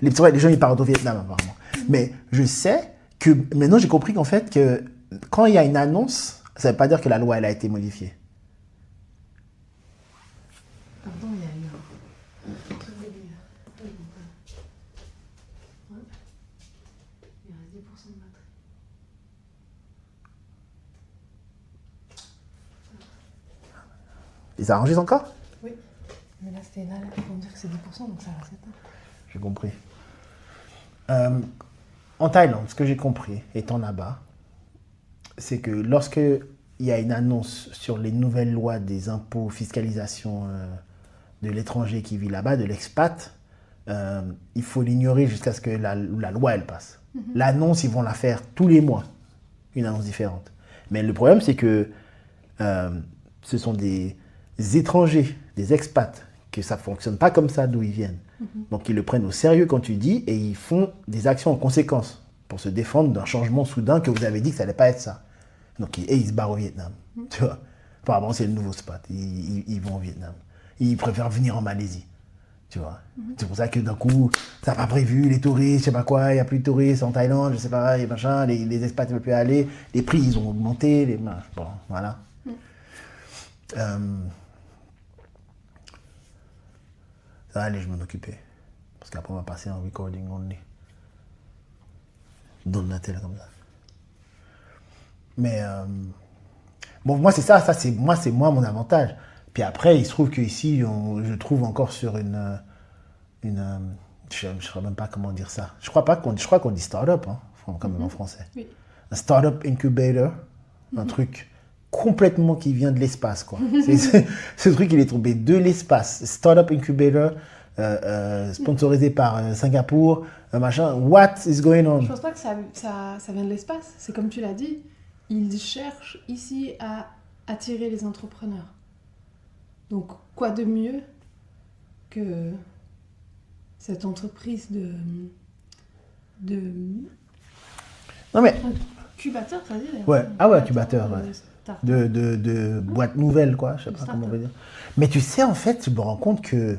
les gens, ils partent au Vietnam, apparemment. Mais je sais que, maintenant, j'ai compris qu'en fait, que quand il y a une annonce, ça ne veut pas dire que la loi, elle a été modifiée. Pardon, il y a eu un truc de lumière. Ouais. Il reste 10% de batterie. Et ça enregistre encore? Oui. Mais là, c'était une alerte pour me dire que c'est 10%, donc ça va s'éteindre. J'ai compris. En Thaïlande, ce que j'ai compris, étant là-bas, c'est que lorsque il y a une annonce sur les nouvelles lois des impôts, fiscalisation de l'étranger qui vit là-bas, de l'expat, il faut l'ignorer jusqu'à ce que la loi, elle passe. L'annonce, ils vont la faire tous les mois, une annonce différente. Mais le problème, c'est que ce sont des étrangers, des expats, que ça ne fonctionne pas comme ça d'où ils viennent. Donc ils le prennent au sérieux quand tu dis et ils font des actions en conséquence pour se défendre d'un changement soudain que vous avez dit que ça n'allait pas être ça. Donc ils se barrent au Vietnam. Tu vois. Apparemment c'est le nouveau spot. Ils vont au Vietnam. Ils préfèrent venir en Malaisie. Tu vois. C'est pour ça que d'un coup, ça n'a pas prévu, les touristes, je sais pas quoi, il n'y a plus de touristes en Thaïlande, je sais pas, et machin, les expats ne veulent plus aller, les prix ils ont augmenté, bon, voilà. Ça va aller, je m'en occupais. Parce qu'après, on va passer en recording only. Dans la télé comme ça. Mais, bon, moi, c'est ça c'est moi mon avantage. Puis après, il se trouve qu'ici, je trouve encore sur je ne sais même pas comment dire ça. Je crois qu'on dit start-up, hein, quand même en français. Oui. Un start-up incubator, un truc complètement qui vient de l'espace, quoi. Ce truc, il est tombé de l'espace. Startup Incubator, sponsorisé par Singapour, machin. What is going on? Je pense pas que ça vient de l'espace. C'est comme tu l'as dit, ils cherchent ici à attirer les entrepreneurs. Donc, quoi de mieux que cette entreprise de Non mais, incubateur, ça dit? ouais, ah ouais, incubateur, ouais. Start-up. De boîte nouvelle, quoi. Je sais pas comment on va dire. Mais tu sais, en fait, je me rends compte que